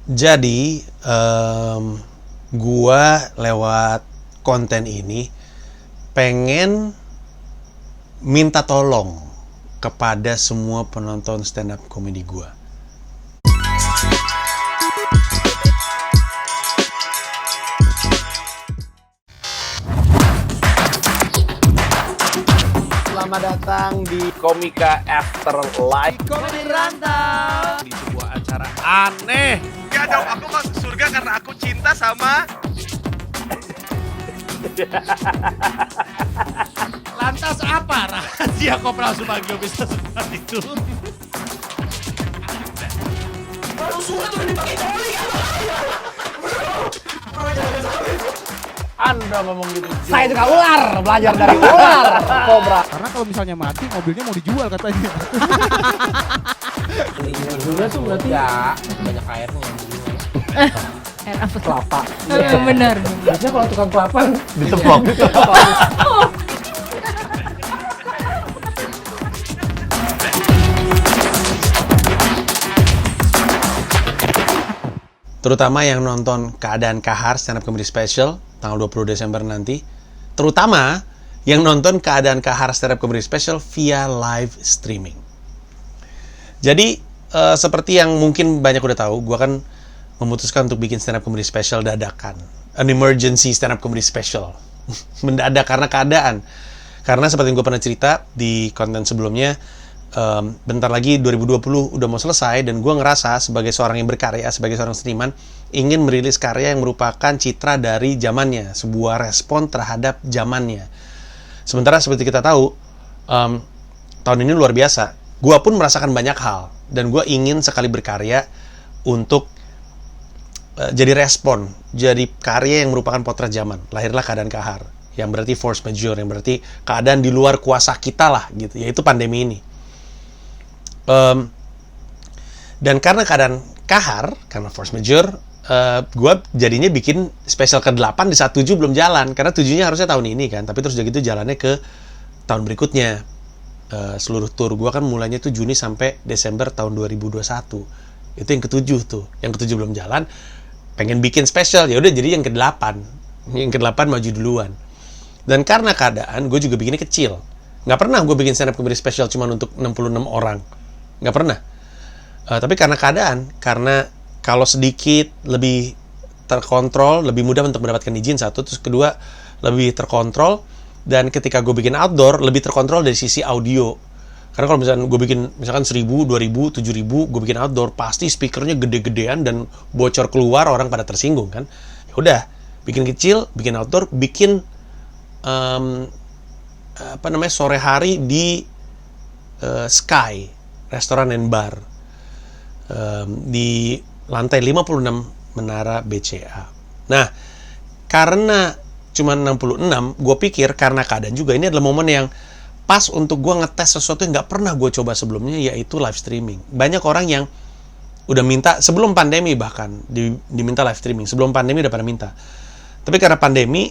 Jadi, gua lewat konten ini pengen minta tolong kepada semua penonton stand up comedy gua. Selamat datang di Komika Afterlife Komedi Rantau, di sebuah acara aneh. Gak dong, aku masuk surga karena aku cinta sama Lantas apa rahasia Kopral Subagio bisa seperti itu? Anda ngomong gitu. Saya juga ular, belajar dari ular, kobra. Karena kalau misalnya mati, mobilnya mau dijual katanya. Dulunya tuh berarti Ya, banyak airnya. Air apa? kelapa. Bener. Biasanya kalau tukang kelapa Ditepok. Terutama yang nonton Keadaan Kahar stand up comedy special tanggal 20 Desember nanti. Terutama yang nonton Keadaan Kahar stand up comedy special via live streaming. Jadi seperti yang mungkin banyak udah tahu, gue kan memutuskan untuk bikin stand up comedy special dadakan. An emergency stand up comedy special. Mendadak karena keadaan. Karena seperti yang gue pernah cerita di konten sebelumnya, bentar lagi 2020 udah mau selesai, dan gue ngerasa sebagai seorang yang berkarya, sebagai seorang seniman, ingin merilis karya yang merupakan citra dari zamannya, sebuah respon terhadap zamannya. Sementara seperti kita tahu, tahun ini luar biasa. Gue pun merasakan banyak hal, dan gue ingin sekali berkarya untuk jadi respon, jadi karya yang merupakan potret zaman. Lahirlah Keadaan Kahar, yang berarti force majeure, yang berarti keadaan di luar kuasa kita lah, gitu, yaitu pandemi ini. Dan karena keadaan kahar, karena force majeure, gue jadinya bikin special ke-8 di saat 7 belum jalan, karena 7-nya harusnya tahun ini kan, tapi terus udah gitu jalannya ke tahun berikutnya. Seluruh tour gue kan mulainya tuh Juni sampai Desember tahun 2021. Itu yang ke-7 tuh, yang ke-7 belum jalan, pengen bikin special, ya udah jadi yang ke-8. Yang ke-8 maju duluan. Dan karena keadaan, gue juga bikinnya kecil. Nggak pernah gue bikin stand up comedy special cuma untuk 66 orang. Nggak pernah. Tapi karena keadaan, karena kalau sedikit lebih terkontrol, lebih mudah untuk mendapatkan izin, satu. Terus kedua, lebih terkontrol. Dan ketika gue bikin outdoor, lebih terkontrol dari sisi audio. Karena kalau misalkan gue bikin misalkan 1.000, 2.000, 7.000, gue bikin outdoor, pasti speakernya gede-gedean dan bocor keluar, orang pada tersinggung kan. Ya udah, bikin kecil, bikin outdoor, bikin sore hari di Sky restoran and bar di lantai 56 Menara BCA. Nah, karena cuma 66, gue pikir karena keadaan juga ini adalah momen yang pas untuk gue ngetes sesuatu yang nggak pernah gue coba sebelumnya, yaitu live streaming. Banyak orang yang udah minta sebelum pandemi, bahkan diminta live streaming. Sebelum pandemi udah pada minta, tapi karena pandemi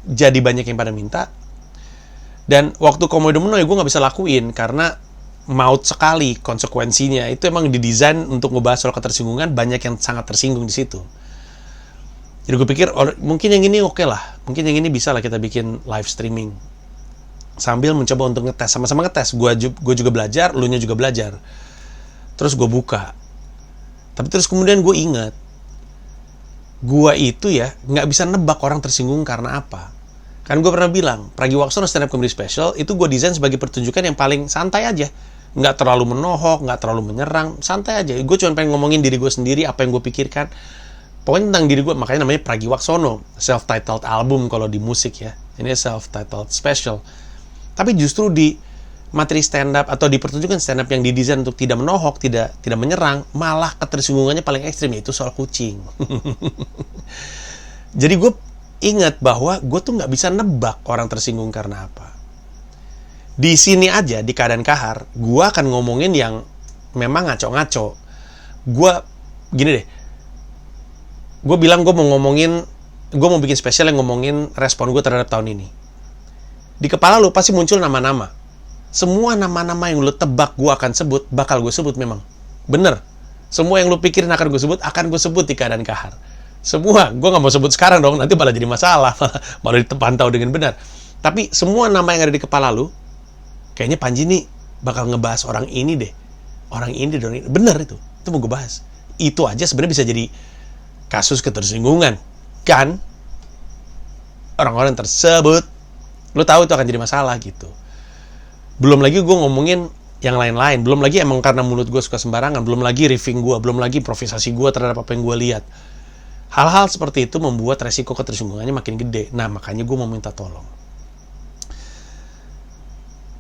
jadi banyak yang pada minta. Dan waktu Komodo Menoy gue nggak bisa lakuin karena maut sekali konsekuensinya. Itu emang didesain untuk ngebahas soal ketersinggungan, banyak yang sangat tersinggung di situ. Jadi gue pikir mungkin yang ini oke lah, mungkin yang ini bisa lah kita bikin live streaming sambil mencoba untuk ngetes, sama-sama ngetes. Gue juga belajar, elunya juga belajar. Terus gue buka, tapi terus kemudian gue ingat, gue itu ya nggak bisa nebak orang tersinggung karena apa. Kan gue pernah bilang, Pragiwaksono stand up comedy special itu gue desain sebagai pertunjukan yang paling santai aja, nggak terlalu menohok, nggak terlalu menyerang, santai aja. Gue cuma pengen ngomongin diri gue sendiri, apa yang gue pikirkan, pokoknya tentang diri gue. Makanya namanya Pragiwaksono, self-titled album kalau di musik ya. Ini self-titled special. Tapi justru di materi stand up atau di pertunjukan stand up yang didesain untuk tidak menohok, tidak menyerang, malah ketersinggungannya paling ekstrim, yaitu soal kucing. Jadi gue ingat bahwa gue tuh nggak bisa nebak orang tersinggung karena apa. Di sini aja, di Keadaan Kahar, gue akan ngomongin yang memang ngaco-ngaco. Gue gini deh, gue bilang gue mau bikin spesial yang ngomongin respon gue terhadap tahun ini. Di kepala lu pasti muncul nama-nama. Semua nama-nama yang lu tebak gue akan sebut, bakal gue sebut memang. Bener. Semua yang lu pikirin akan gue sebut di keadaan kahar. Semua, gue nggak mau sebut sekarang dong, nanti malah jadi masalah, malah dipantau dengan benar. Tapi semua nama yang ada di kepala lu, kayaknya Panji nih bakal ngebahas orang ini deh. Orang ini dong, bener itu mau gue bahas. Itu aja sebenarnya bisa jadi kasus ketersinggungan. Kan? Orang-orang tersebut, lu tahu itu akan jadi masalah gitu. Belum lagi gue ngomongin yang lain-lain. Belum lagi emang karena mulut gue suka sembarangan. Belum lagi riffing gue. Belum lagi improvisasi gue terhadap apa yang gue lihat. Hal-hal seperti itu membuat resiko ketersinggungannya makin gede. Nah, makanya gue mau minta tolong.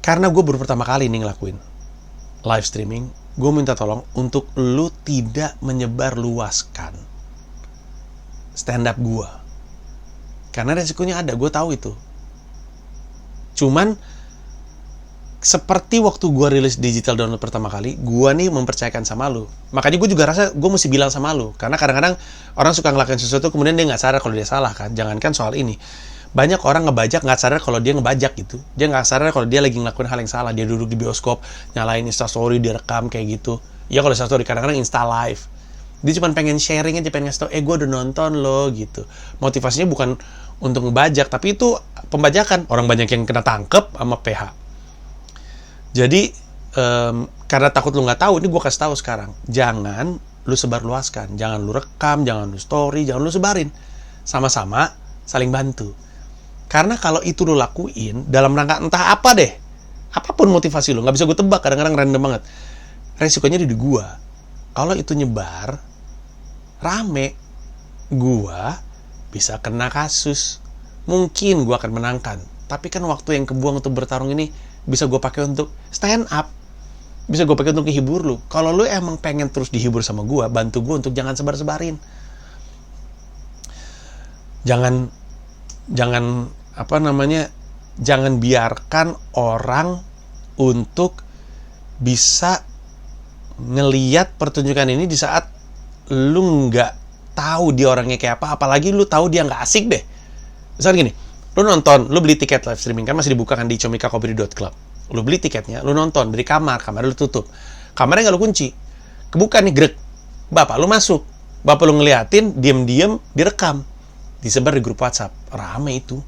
Karena gue baru pertama kali nih ngelakuin live streaming, gue minta tolong untuk lu tidak menyebar luaskan stand up gue. Karena resikonya ada, gue tahu itu. Cuman seperti waktu gue rilis digital download pertama kali, gue nih mempercayakan sama lu. Makanya gue juga rasa gue mesti bilang sama lu. Karena kadang-kadang orang suka ngelakuin sesuatu, kemudian dia nggak sadar kalau dia salah kan. Jangankan soal ini. Banyak orang ngebajak nggak sadar kalau dia ngebajak gitu. Dia nggak sadar kalau dia lagi ngelakuin hal yang salah. Dia duduk di bioskop, nyalain instastory, direkam kayak gitu. Ya kalau instastory, kadang-kadang insta live. Dia cuma pengen sharing aja, pengen ngasih tau, gue udah nonton lo gitu. Motivasinya bukan untuk ngebajak, tapi itu pembajakan. Orang banyak yang kena tangkep sama PH. Jadi, karena takut lu nggak tahu, ini gue kasih tahu sekarang. Jangan lu sebarluaskan, jangan lu rekam, jangan lu story, jangan lu sebarin. Sama-sama saling bantu. Karena kalau itu lu lakuin dalam rangka entah apa deh, apapun motivasi lu, nggak bisa gue tebak, kadang-kadang random banget. Resikonya di gue. Kalau itu nyebar, rame, gue bisa kena kasus. Mungkin gue akan menangkan, tapi kan waktu yang kebuang untuk bertarung ini bisa gue pakai untuk stand up, bisa gue pakai untuk menghibur lu. Kalau lu emang pengen terus dihibur sama gue, bantu gue untuk jangan sebar-sebarin. Jangan jangan biarkan orang untuk bisa ngeliat pertunjukan ini di saat lu nggak tahu dia orangnya kayak apa, apalagi lu tahu dia nggak asik deh. Misalnya gini, lu nonton, lu beli tiket live streaming, kan masih dibuka kan di comikakomedy.club. Lu beli tiketnya, lu nonton dari kamar lu tutup. Kamarnya nggak lu kunci. Kebuka nih, grek. Bapak lu masuk. Bapak lu ngeliatin, diem-diem, direkam. Disebar di grup WhatsApp. Rame itu.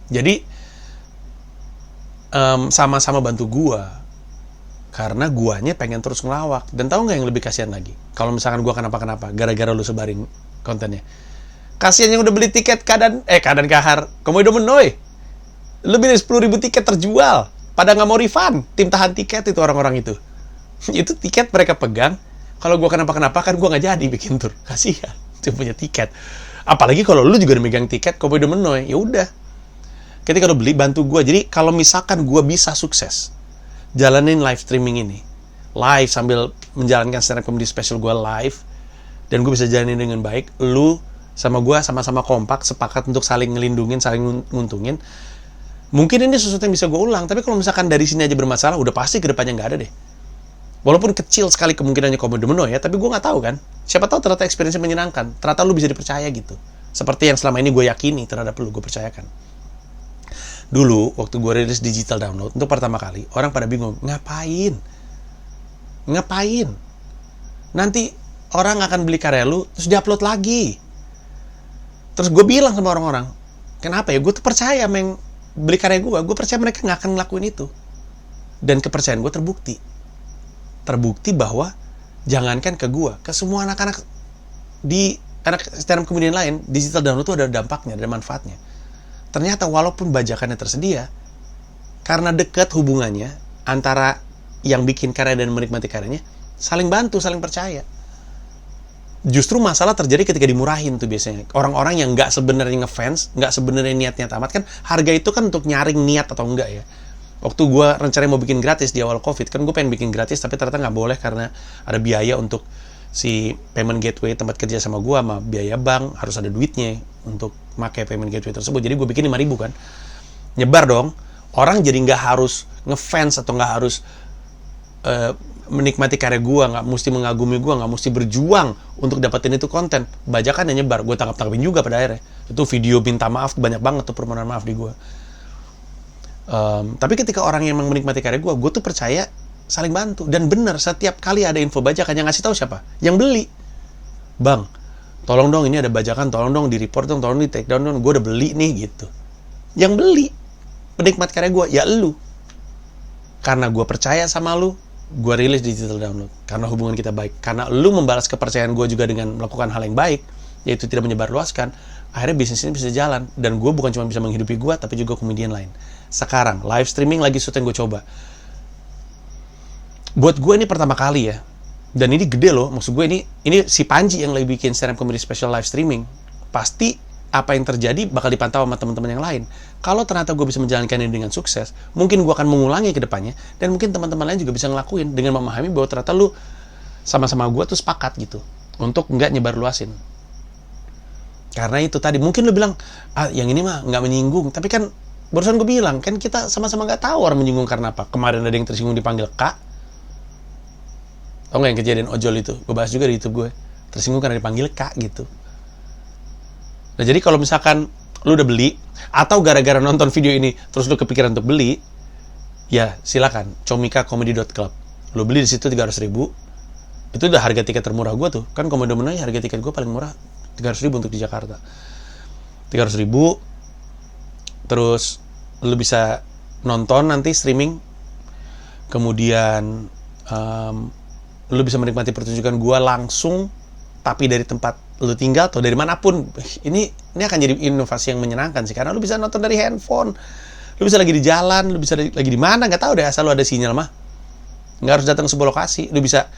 Jadi, sama-sama bantu gua. Karena guanya pengen terus ngelawak. Dan tahu nggak yang lebih kasihan lagi? Kalau misalkan gua kenapa-kenapa, gara-gara lu sebarin kontennya. Kasihan yang udah beli tiket keadaan kahar. Komodo menoy. Lebih dari 10.000 tiket terjual. Pada nggak mau refund. Tim tahan tiket itu orang-orang itu. Itu tiket mereka pegang. Kalau gue kenapa-kenapa kan gue nggak jadi bikin tur. Kasihan. Dia punya tiket. Apalagi kalau lu juga udah megang tiket Komodo menoy. Ya udah. Ketika lu beli, bantu gue. Jadi kalau misalkan gue bisa sukses jalanin live streaming ini. Live sambil menjalankan stand up comedy special gue live. Dan gue bisa jalanin dengan baik. Lu sama gue sama-sama kompak, sepakat untuk saling ngelindungin, saling nguntungin. Mungkin ini sesuatu yang bisa gue ulang, tapi kalau misalkan dari sini aja bermasalah, udah pasti kedepannya nggak ada deh. Walaupun kecil sekali kemungkinannya Komodo menoy ya, tapi gue nggak tahu kan. Siapa tahu ternyata experience menyenangkan, ternyata lu bisa dipercaya gitu. Seperti yang selama ini gue yakini terhadap lu, gue percayakan. Dulu, waktu gue rilis digital download, untuk pertama kali, orang pada bingung, ngapain? Nanti orang akan beli karya lu, terus diupload lagi. Terus gue bilang sama orang-orang, kenapa ya? Gue tuh percaya sama yang beli karya gue percaya mereka nggak akan ngelakuin itu. Dan kepercayaan gue terbukti. Terbukti bahwa jangankan ke gue, ke semua anak-anak di anak stand up comedian lain, digital download itu ada dampaknya, ada manfaatnya. Ternyata walaupun bajakannya tersedia, karena dekat hubungannya antara yang bikin karya dan menikmati karyanya, saling bantu, saling percaya. Justru masalah terjadi ketika dimurahin tuh biasanya. Orang-orang yang nggak sebenarnya ngefans, nggak sebenarnya niat-niat amat kan, harga itu kan untuk nyaring niat atau enggak ya. Waktu gue rencananya mau bikin gratis di awal COVID, kan gue pengen bikin gratis, tapi ternyata nggak boleh karena ada biaya untuk si payment gateway tempat kerja sama gue, sama biaya bank, harus ada duitnya untuk pakai payment gateway tersebut. Jadi gue bikin 5.000 kan. Nyebar dong. Orang jadi nggak harus ngefans atau nggak harus menikmati karya gue, nggak mesti mengagumi gue, nggak mesti berjuang untuk dapetin itu konten. Bajakan yang nyebar, gue tangkap-tangkapin juga pada akhirnya. Itu video minta maaf, banyak banget tuh permohonan maaf di gue. Tapi ketika orang yang emang menikmati karya gue tuh percaya saling bantu. Dan benar, setiap kali ada info bajakan, yang ngasih tahu siapa? Yang beli. Bang, tolong dong ini ada bajakan, tolong dong di report dong, tolong di take down dong, gue udah beli nih gitu. Yang beli, penikmat karya gue, ya lu. Karena gue percaya sama lu, gue rilis digital download. Karena hubungan kita baik. Karena lu membalas kepercayaan gue juga dengan melakukan hal yang baik, yaitu tidak menyebarluaskan, akhirnya bisnis ini bisa jalan. Dan gue bukan cuma bisa menghidupi gue, tapi juga komedian lain. Sekarang, live streaming lagi sesuatu yang gue coba. Buat gue ini pertama kali ya. Dan ini gede loh, maksud gue ini si Panji yang lagi bikin stand up comedy special live streaming. Pasti apa yang terjadi bakal dipantau sama teman-teman yang lain. Kalau ternyata gue bisa menjalankan ini dengan sukses, mungkin gue akan mengulangi ke depannya, dan mungkin teman-teman lain juga bisa ngelakuin dengan memahami bahwa ternyata lu sama-sama gue tuh sepakat gitu untuk nggak nyebar luasin. Karena itu tadi, mungkin lu bilang, yang ini mah nggak menyinggung, tapi kan barusan gue bilang, kan kita sama-sama nggak tahu orang menyinggung karena apa. Kemarin ada yang tersinggung dipanggil Kak. Tau nggak yang kejadian ojol itu? Gue bahas juga di YouTube gue. Tersinggung karena dipanggil Kak gitu. Nah jadi kalau misalkan lu udah beli, atau gara-gara nonton video ini terus lu kepikiran untuk beli, ya silakan, comicacomedy.club. Lu beli di situ 300.000. Itu udah harga tiket termurah gue tuh. Kan Komodo Menoi harga tiket gue paling murah 300.000 untuk di Jakarta. 300.000. Terus lu bisa nonton nanti streaming. Kemudian lu bisa menikmati pertunjukan gue langsung, tapi dari tempat lu tinggal atau dari manapun. Ini akan jadi inovasi yang menyenangkan sih, karena lu bisa nonton dari handphone, lu bisa lagi di jalan, lu bisa lagi di mana, nggak tahu deh, asal lu ada sinyal mah. Nggak harus datang ke sebuah lokasi, lu bisa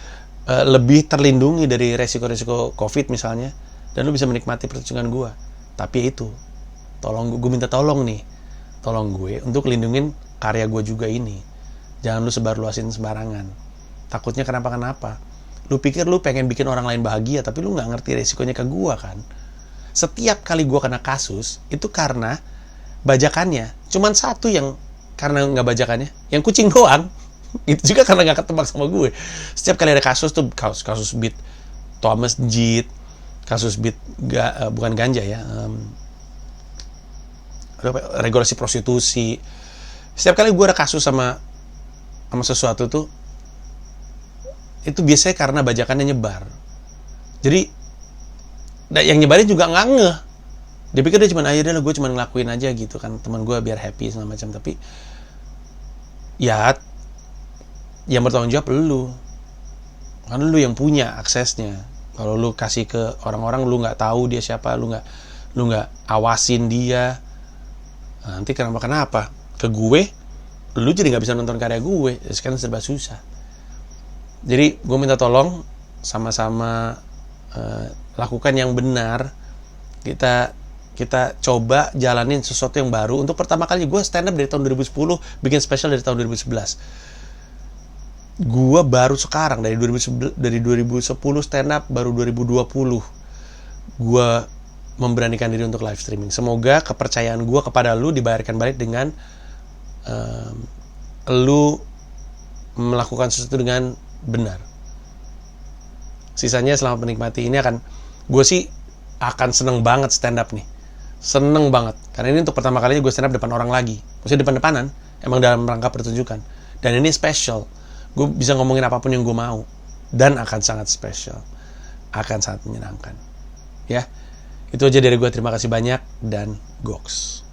lebih terlindungi dari resiko-resiko COVID misalnya, dan lu bisa menikmati pertunjukan gue. Tapi itu, tolong gue minta tolong nih, tolong gue untuk lindungin karya gue juga ini. Jangan lu sebar luasin sembarangan. Takutnya kenapa-kenapa. Lu pikir lu pengen bikin orang lain bahagia, tapi lu nggak ngerti resikonya ke gua kan. Setiap kali gua kena kasus, itu karena bajakannya. Cuman satu yang karena nggak bajakannya, yang kucing doang. Itu juga karena nggak ketebak sama gue. Setiap kali ada kasus tuh, kasus beat Thomas Jit, kasus beat bukan ganja ya, regulasi prostitusi. Setiap kali gue ada kasus sama sesuatu tuh, itu biasanya karena bajakannya nyebar. Jadi yang nyebarin juga nggak ngeh. Dia pikir dia cuma aja gue cuma ngelakuin aja gitu kan, teman gue biar happy segala macam. Tapi ya yang bertanggung jawab lu, kan lu yang punya aksesnya. Kalau lu kasih ke orang-orang, lu nggak tahu dia siapa, lu nggak awasin dia, nanti kenapa ke gue, lu jadi nggak bisa nonton karya gue. Sekarang serba susah. Jadi gue minta tolong sama-sama lakukan yang benar. Kita coba jalanin sesuatu yang baru. Untuk pertama kali gue stand up dari tahun 2010, bikin special dari tahun 2011. Gue baru sekarang dari 2010 stand up, baru 2020 gue memberanikan diri untuk live streaming. Semoga kepercayaan gue kepada lu dibayarkan balik dengan lu melakukan sesuatu dengan benar. Sisanya selamat menikmati. Ini gue sih akan seneng banget stand up nih. Seneng banget. Karena ini untuk pertama kalinya gue stand up depan orang lagi. Maksudnya depan-depanan. Emang dalam rangka pertunjukan. Dan ini special. Gue bisa ngomongin apapun yang gue mau. Dan akan sangat special. Akan sangat menyenangkan. Ya. Itu aja dari gue. Terima kasih banyak. Dan goks.